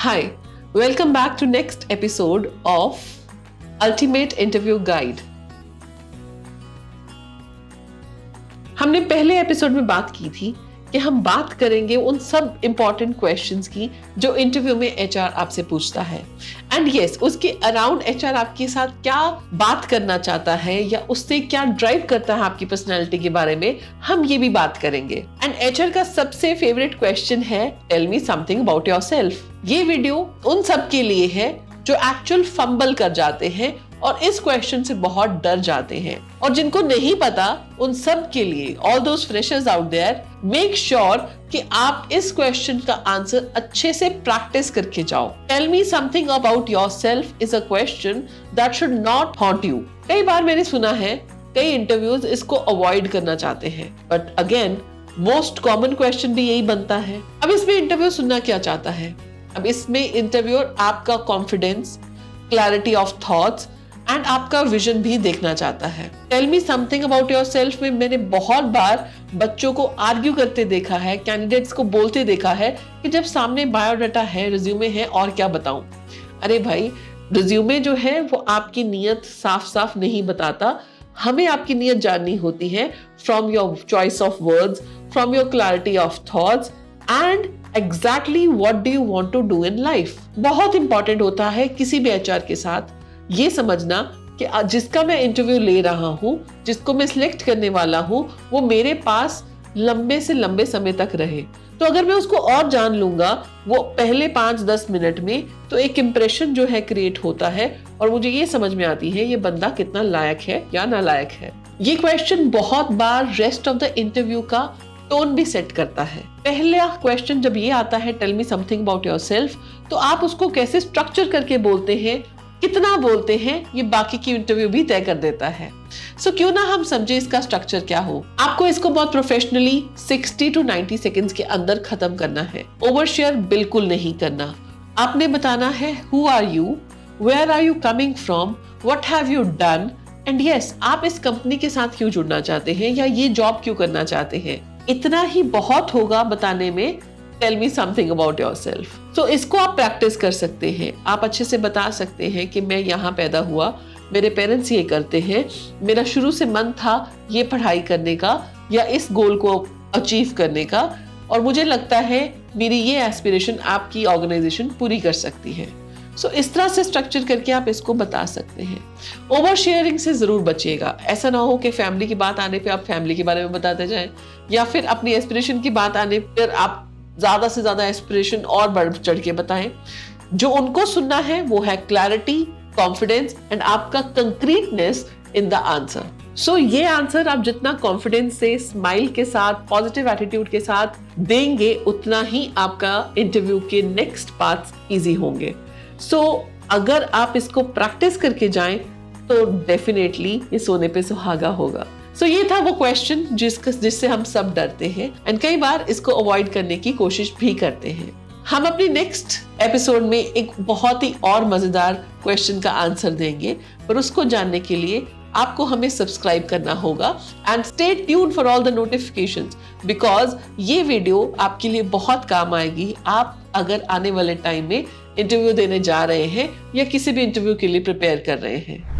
Hi, welcome back to next episode of Ultimate Interview Guide. हमने पहले episode में बात की थी कि हम बात करेंगे उन सब इंपॉर्टेंट क्वेश्चंस की जो इंटरव्यू में एचआर आपसे पूछता है एंड यस उसके अराउंड एचआर आपके साथ क्या बात करना चाहता है या उससे क्या ड्राइव करता है आपकी पर्सनालिटी के बारे में हम ये भी बात करेंगे। एंड एचआर का सबसे फेवरेट क्वेश्चन है tell me something about yourself. ये वीडियो उन सब के लिए है जो एक्चुअल फंबल कर जाते हैं और इस क्वेश्चन से बहुत डर जाते हैं, और जिनको नहीं पता उन सब के लिए all those freshers out there, make sure कि आप इस क्वेश्चन का आंसर अच्छे से प्रैक्टिस करके जाओ। Tell me something about yourself is a question that should not haunt you. कई बार मैंने सुना है कई इंटरव्यूज इसको अवॉइड करना चाहते हैं, but again most common question भी यही बनता है। अब इसमें इंटरव्यू सुनना क्या चाहता है? अब इसमें इंटरव्यूअर आपका confidence, clarity of thoughts and आपका विजन भी देखना चाहता है। Tell me something about yourself में मैंने बहुत बार बच्चों को आर्ग्यू करते देखा है, कैंडिडेट्स को बोलते देखा है कि जब सामने बायोडाटा है, रिज्यूमे है, और क्या बताऊं। अरे भाई, रिज्यूमे जो है वो आपकी नीयत साफ साफ नहीं बताता। हमें आपकी नीयत जाननी होती है from your choice of words, from your clarity of thoughts and exactly what do you want to do in life. बहुत इंपॉर्टेंट होता है किसी भी एचआर के साथ ये समझना कि जिसका मैं इंटरव्यू ले रहा हूं, जिसको मैं सिलेक्ट करने वाला हूं, वो मेरे पास लंबे से लंबे समय तक रहे। तो अगर मैं उसको और जान लूंगा वो पहले 5-10 मिनट में, तो एक इंप्रेशन जो है क्रिएट होता है और मुझे ये समझ में आती है ये बंदा कितना लायक है या नालायक है। ये क्वेश्चन बहुत बार रेस्ट ऑफ द इंटरव्यू का टोन भी सेट करता है। पहला क्वेश्चन जब ये आता है tell me something about yourself, तो आप उसको कैसे स्ट्रक्चर करके बोलते हैं, कितना बोलते हैं, ये बाकी की इंटरव्यू भी तय कर देता है। सो क्यों ना हम समझे इसका स्ट्रक्चर क्या हो। आपको इसको बहुत प्रोफेशनली 60 to 90 सेकेंड्स के अंदर खत्म करना है। ओवर शेयर बिल्कुल नहीं करना। आपने बताना है who are you, where are you coming from, what have you done and yes आप इस कंपनी के साथ क्यों जुड़ना चाहते हैं या ये जॉब क्यों करना चाहते हैं। इतना ही बहुत होगा बताने में tell me something about yourself. तो इसको आप प्रैक्टिस कर सकते हैं। आप अच्छे से बता सकते हैं कि मैं यहाँ पैदा हुआ, मेरे पेरेंट्स ये करते हैं, मेरा शुरू से मन था ये पढ़ाई करने का या इस गोल को अचीव करने का, और मुझे लगता है मेरी ये एस्पिरेशन आपकी ऑर्गेनाइजेशन पूरी कर सकती है। सो इस तरह से स्ट्रक्चर करके आप इसको बता सकते हैं। ओवर शेयरिंग से जरूर बचिएगा। ऐसा ना हो कि फैमिली की बात आने पे आप फैमिली के बारे में बताते जाएं, या फिर अपनी एस्पिरेशन की बात आने पर आप ज्यादा से ज्यादा एस्पिरेशन और बढ़ चढ़ के बताएं। जो उनको सुनना है वो है क्लैरिटी, कॉन्फिडेंस एंड आपका कंक्रीटनेस इन द आंसर। सो ये आंसर आप जितना कॉन्फिडेंस से, स्माइल के साथ, पॉजिटिव एटीट्यूड के साथ देंगे, उतना ही आपका इंटरव्यू के नेक्स्ट पार्ट्स इजी होंगे। सो अगर आप इसको प्रैक्टिस करके जाएं तो डेफिनेटली ये सोने पे सुहागा होगा। सो ये था वो क्वेश्चन जिससे हम सब डरते हैं एंड कई बार इसको अवॉइड करने की कोशिश भी करते हैं। हम अपनी नेक्स्ट एपिसोड में एक बहुत ही और मजेदार क्वेश्चन का आंसर देंगे, पर उसको जानने के लिए आपको हमें सब्सक्राइब करना होगा and stay tuned for all the notifications, because ये वीडियो आपके लिए बहुत काम आएगी। आप अगर आने वाले टाइम में इंटरव्यू देने जा रहे हैं या किसी भी इंटरव्यू के लिए प्रिपेयर कर रहे हैं।